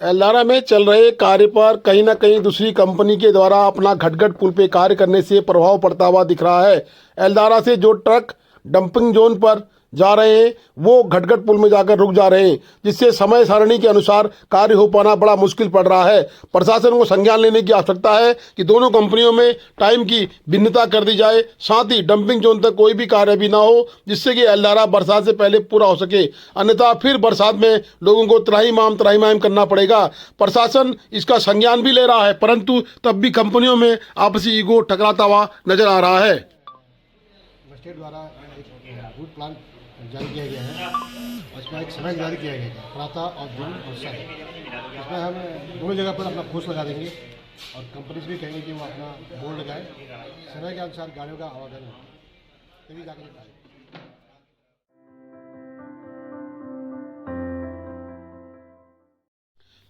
एल्दारा में चल रहे कार्य पर कहीं न कहीं दूसरी कंपनी के द्वारा अपना घटघट पुल पे कार्य करने से प्रभाव पड़ता हुआ दिख रहा है। एल्दारा से जो ट्रक डंपिंग जोन पर जा रहे हैं वो घटघट पुल में जाकर रुक जा रहे हैं, जिससे समय सारणी के अनुसार कार्य हो पाना बड़ा मुश्किल पड़ रहा है। प्रशासन को संज्ञान लेने की आवश्यकता है कि दोनों कंपनियों में टाइम की भिन्नता कर दी जाए, साथ ही डंपिंग जोन तक कोई भी कार्य भी ना हो, जिससे कि एल्दारा बरसात से पहले पूरा हो सके। अन्यथा फिर बरसात में लोगों को त्राहिमाम करना पड़ेगा। प्रशासन इसका संज्ञान भी ले रहा है, परंतु तब भी कंपनियों में आपसी ईगो टकराता हुआ नजर आ रहा है। स्टेट द्वारा एक रूट प्लान जारी किया गया है और इसमें एक समय जारी किया गया है, प्रातः और दिन और शाम। इसमें हम दोनों जगह पर अपना फोर्स लगा देंगे और कंपनी से भी कहेंगे कि वो अपना बोर्ड लगाए, समय के अनुसार गाड़ियों का आवागमन हो, तभी जाकर ये पाए।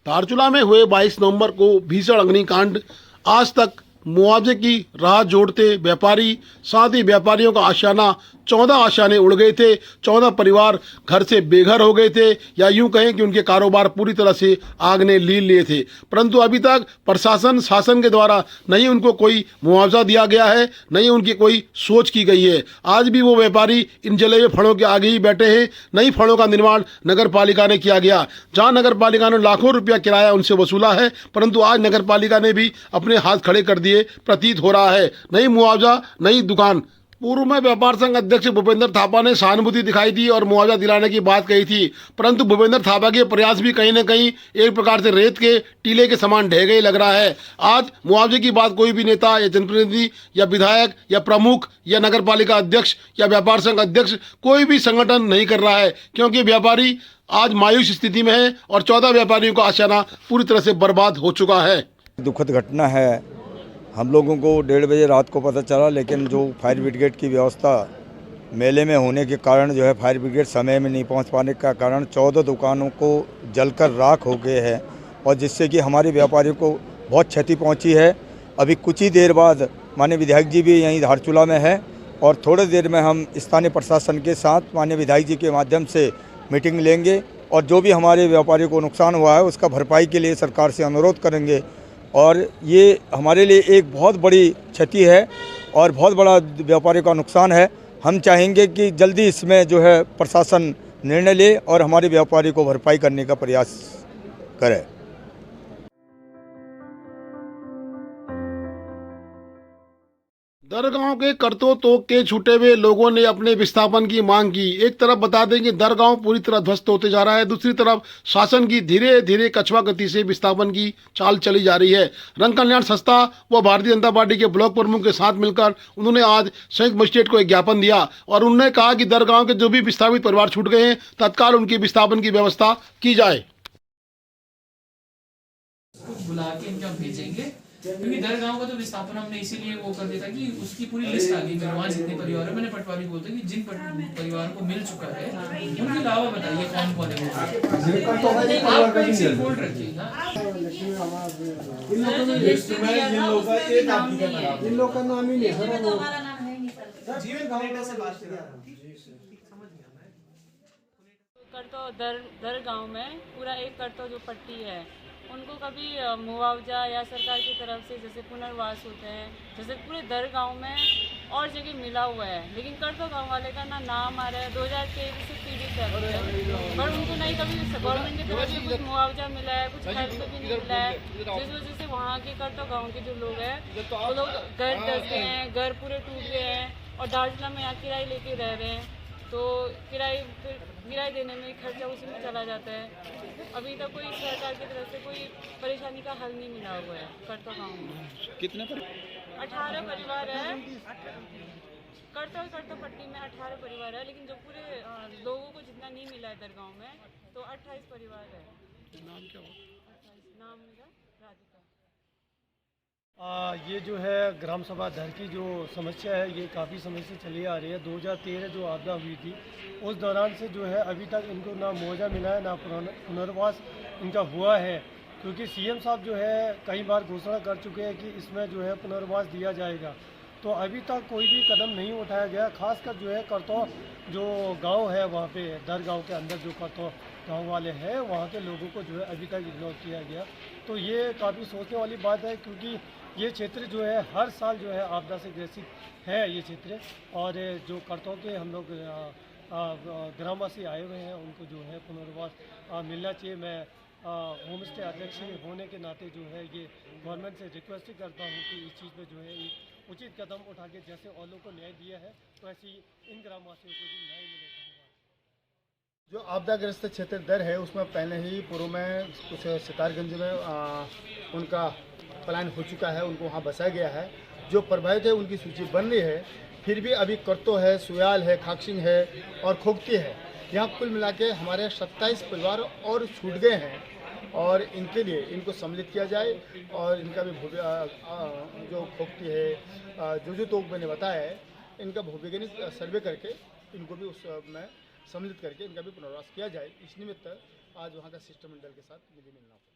धारचूला में हुए 22 नवंबर को भीषण अग्निकांड आज तक मुआवजे की राह जोड़ते व्यापारी, साथ ही व्यापारियों का आशियाना 14 आशियाने उड़ गए थे। 14 परिवार घर से बेघर हो गए थे, या यूं कहें कि उनके कारोबार पूरी तरह से आग ने लील लिए थे। परंतु अभी तक प्रशासन शासन के द्वारा नहीं उनको कोई मुआवजा दिया गया है, नहीं उनकी कोई सोच की गई है। आज भी वो व्यापारी इन जले हुए फड़ों के आगे ही बैठे हैं। नई फड़ों का निर्माण नगर पालिका ने किया गया, जहां नगर पालिका ने लाखों रुपया किराया उनसे वसूला है, परंतु आज नगर पालिका ने भी अपने हाथ खड़े कर दिए प्रतीत हो रहा है। नई मुआवजा नई दुकान। पूर्व में व्यापार संघ अध्यक्ष भूपेंद्र थापा ने सहानुभूति दिखाई थी और मुआवजा दिलाने की बात कही थी, परंतु भूपेंद्र थापा के प्रयास भी कहीं न कहीं एक प्रकार से रेत के टीले के समान ढह गए लग रहा है। आज मुआवजे की बात कोई भी नेता या जनप्रतिनिधि या विधायक या प्रमुख या नगर पालिका अध्यक्ष या व्यापार संघ अध्यक्ष कोई भी संगठन नहीं कर रहा है, क्योंकि व्यापारी आज मायूस स्थिति में है और 14 व्यापारियों का आशियाना पूरी तरह से बर्बाद हो चुका है। दुखद घटना है। हम लोगों को 1:30 बजे रात को पता चला, लेकिन जो फायर ब्रिगेड की व्यवस्था मेले में होने के कारण जो है फायर ब्रिगेड समय में नहीं पहुंच पाने का कारण 14 दुकानों को जलकर राख हो गए हैं, और जिससे कि हमारे व्यापारियों को बहुत क्षति पहुंची है। अभी कुछ ही देर बाद माननीय विधायक जी भी यहीं धारचूला में है और थोड़ी देर में हम स्थानीय प्रशासन के साथ माननीय विधायक जी के माध्यम से मीटिंग लेंगे और जो भी हमारे व्यापारियों को नुकसान हुआ है उसका भरपाई के लिए सरकार से अनुरोध करेंगे। और ये हमारे लिए एक बहुत बड़ी क्षति है और बहुत बड़ा व्यापारियों का नुकसान है। हम चाहेंगे कि जल्दी इसमें जो है प्रशासन निर्णय ले और हमारे व्यापारी को भरपाई करने का प्रयास करे। दरगांव के करतो तोक के छूटे हुए लोगों ने अपने विस्थापन की मांग की। एक तरफ बता दें कि दरगांव पूरी तरह ध्वस्त होते जा रहा है, दूसरी तरफ शासन की धीरे धीरे कछुआ गति से विस्थापन की चाल चली जा रही है। रंग कल्याण संस्था व भारतीय जनता पार्टी के ब्लॉक प्रमुख के साथ मिलकर उन्होंने आज संयुक्त मजिस्ट्रेट को एक ज्ञापन दिया और उन्होंने कहा कि दरगांव के जो भी विस्थापित परिवार छूट गए हैं तत्काल उनके विस्थापन की व्यवस्था की जाए। बुला के इनका भेजेंगे, क्योंकि दरगांव का तो विस्थापन हमने इसीलिए वो कर दिया था कि उसकी पूरी लिस्ट आ गई मेरे वहाँ जितने परिवार है। मैंने पटवारी बोलते कि जिन परिवार को मिल चुका है उनके अलावा बताइए कौन कौन है वो। आप एक सीट होल्ड रखिएगा। इन लोग का नाम ही नहीं है। करतो दरगांव में पूरा एक करतो जो पट्टी है उनको कभी मुआवजा या सरकार की तरफ से जैसे पुनर्वास होते हैं, जैसे पूरे दरगांव में और जगह मिला हुआ है, लेकिन करतो गांव वाले का ना नाम आ रहा है। 2023 से पीड़ित है, पर उनको नहीं कभी गवर्नमेंट की तरफ से कुछ मुआवजा मिला है, कुछ खर्च भी नहीं मिला है, जिस वजह से वहाँ के करतो गाँव के जो लोग हैं वो लोग घर धस गए हैं, घर पूरे टूट गए हैं और धारचूला में यहाँ किराए लेके रह रहे हैं। तो किराए देने में खर्चा उसी में चला जाता है। अभी तक कोई सरकार की तरफ से कोई परेशानी का हल नहीं मिला हुआ है करतो गाँव में। कितने 18 परिवार है करतो पट्टी में 18 परिवार है, लेकिन जो पूरे लोगों को जितना नहीं मिला है दरगांव में तो 28 परिवार है। नाम क्या हो? 28 नाम मेरा राधिका। ये जो है ग्राम सभा धर की जो समस्या है ये काफ़ी समय से चली आ रही है। 2013 जो आपदा हुई थी उस दौरान से जो है अभी तक इनको ना मुआवजा मिला है ना पुनर्वास इनका हुआ है, क्योंकि सीएम साहब जो है कई बार घोषणा कर चुके हैं कि इसमें जो है पुनर्वास दिया जाएगा। तो अभी तक कोई भी कदम नहीं उठाया गया। खासकर जो है करतौ जो गांव है वहाँ पे दर गांव के अंदर जो करतौ गांव वाले हैं वहाँ के लोगों को जो है अभी तक इग्नोर किया गया। तो ये काफ़ी सोचने वाली बात है, क्योंकि ये क्षेत्र जो है हर साल जो है आपदा से ग्रसित है ये क्षेत्र। और जो करतौ के हम लोग ग्रामवासी आए हुए हैं उनको जो है पुनर्वास मिलना चाहिए। मैं होम स्टे अध्यक्ष होने के नाते जो है ये गवर्नमेंट से रिक्वेस्ट करता हूँ कि इस चीज़ पे जो है एक उचित कदम उठा के जैसे और लोगों को न्याय दिया है तो ऐसे ही इन ग्रामवासियों को भी न्याय मिलेगा। जो आपदाग्रस्त क्षेत्र दर है उसमें पहले ही पूर्व में कुछ सितारगंज में उनका प्लान हो चुका है, उनको वहाँ बसाया गया है। जो प्रभावित है उनकी सूची बन रही है, फिर भी अभी करतो है, सुयाल है, खाकसिंग है और खोखती है। यहाँ कुल मिला के हमारे 27 परिवार और छूट गए हैं और इनके लिए इनको सम्मिलित किया जाए और इनका भी जो खोखती है जो तो मैंने बताया है इनका भूवैज्ञानिक सर्वे करके इनको भी उसमें सम्मिलित करके इनका भी पुनर्वास किया जाए। इस निमित्त आज वहाँ का शिष्टमंडल के साथ मुझे मिलना पड़ा।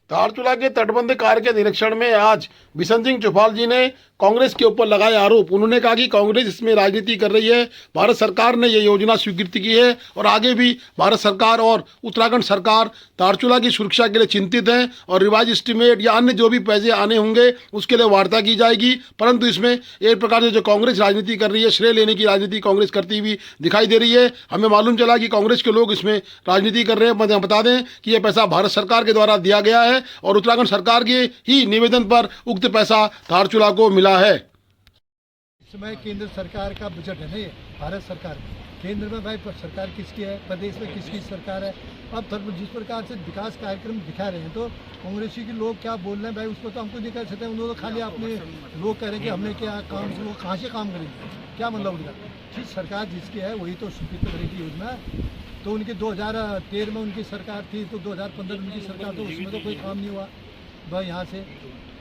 धारचूला के तटबंध कार्य के निरीक्षण में आज बिशन सिंह चौपाल जी ने कांग्रेस के ऊपर लगाए आरोप। उन्होंने कहा कि कांग्रेस इसमें राजनीति कर रही है। भारत सरकार ने ये योजना स्वीकृति की है और आगे भी भारत सरकार और उत्तराखंड सरकार धारचूला की सुरक्षा के लिए चिंतित है और रिवाइज एस्टीमेट या अन्य जो भी पैसे आने होंगे उसके लिए वार्ता की जाएगी। परंतु इसमें एक प्रकार से जो कांग्रेस राजनीति कर रही है, श्रेय लेने की राजनीति कांग्रेस करती हुई दिखाई दे रही है। हमें मालूम चला कि कांग्रेस के लोग इसमें राजनीति कर रहे हैं। मैं बता दें कि यह पैसा भारत सरकार के द्वारा दिया गया है और उत्तराखंड सरकार के ही निवेदन पर उक्त पैसा धारचूला को मिला है। इस समय केंद्र सरकार का बजट है ना, ये भारत सरकार केंद्र में भाई सरकार किसकी है, प्रदेश में किसकी सरकार है। अब जिस प्रकार से विकास कार्यक्रम दिखा रहे हैं तो कांग्रेसी के लोग क्या बोल रहे हैं भाई उसको तो हमको नहीं कर सकते। उन्होंने खाली अपने लोग कह रहे हैं कि हमने क्या काम, वो कहाँ से काम करेंगे, क्या मतलब उनका। जिस सरकार जिसकी है वही तो स्वीकृत करेगी योजना। तो उनकी 2013 में उनकी सरकार थी तो 2015 में उनकी सरकार, तो उसमें तो कोई काम नहीं हुआ भाई यहाँ से।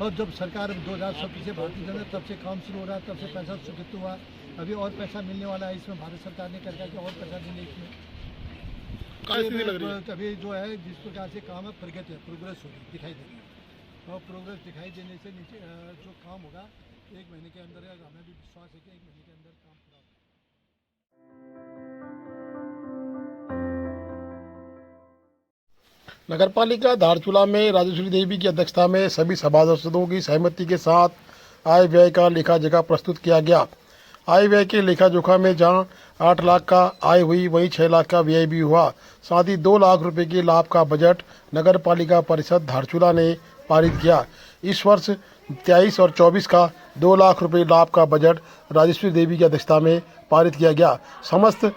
और जब सरकार 2017 से भारतीय जनता तब से काम शुरू हो रहा है, तब से पैसा स्वीकृत हुआ। अभी और पैसा मिलने वाला है इसमें, भारत सरकार ने कर कि और पैसा देंगे इसमें। अभी जो है जिस प्रकार से काम है प्रगति है, प्रोग्रेस हो रही दिखाई दे रही है। और प्रोग्रेस दिखाई देने से नीचे जो काम होगा 1 महीने के अंदर, हमें भी विश्वास है कि 1 महीने के अंदर काम पूरा होगा। नगरपालिका धारचूला में राजेश्वरी देवी की अध्यक्षता में सभी सभासदों की सहमति के साथ आय व्यय का लेखा जोखा प्रस्तुत किया गया। आय व्यय के लेखा जोखा में जहां 8 लाख का आय हुई वहीं 6 लाख का व्यय भी हुआ। साथ ही 2 लाख रुपए के लाभ का बजट नगरपालिका परिषद धारचूला ने पारित किया। इस वर्ष 23 और 24 का 2 लाख रुपए लाभ का बजट राजेश्वरी देवी की अध्यक्षता में पारित किया गया। समस्त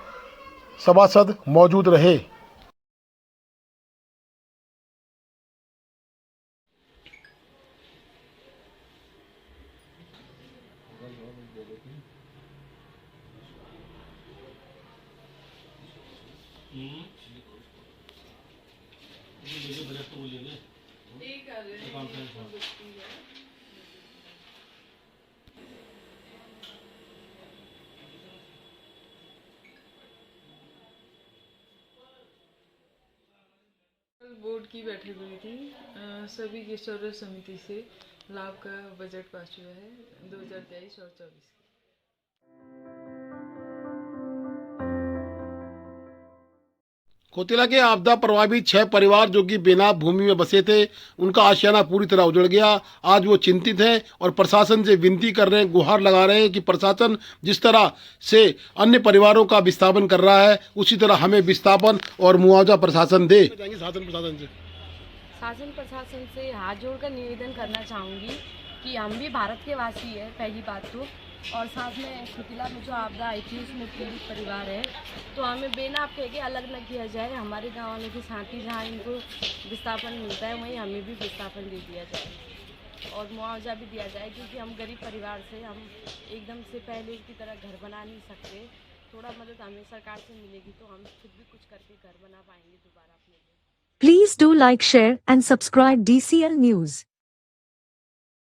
सभासद मौजूद रहे। बोर्ड की बैठक हुई थी। सभी की सर्व समिति से लाभ का बजट पास हुआ है 2023 और 24 की। कोतिला के आपदा प्रभावित 6 परिवार जो कि बेनाब भूमि में बसे थे, उनका आशियाना पूरी तरह उजड़ गया। आज वो चिंतित हैं और प्रशासन से विनती कर रहे हैं, गुहार लगा रहे हैं कि प्रशासन जिस तरह से अन्य परिवारों का विस्थापन कर रहा है उसी तरह हमें विस्थापन और मुआवजा प्रशासन दे। शासन प्रशासन से हाथ जोड़कर निवेदन करना चाहूँगी कि हम भी भारत के वासी हैं पहली बात तो, और साथ में कोतिला में जो आपदा आई थी उसमें पीड़ित परिवार है तो हमें बेनाब कह के अलग न किया जाए। हमारे गाँव वालों के साथ ही जहाँ इनको विस्थापन मिलता है वहीं हमें भी विस्थापन दे दिया जाए और मुआवजा भी दिया जाए, क्योंकि हम गरीब परिवार से हम एकदम से पहले की तरह घर बना नहीं सकते। थोड़ा मदद हमें सरकार से मिलेगी तो हम खुद भी कुछ करके घर बना पाएंगे दोबारा अपने लिए। Please do like, share and subscribe DCL News.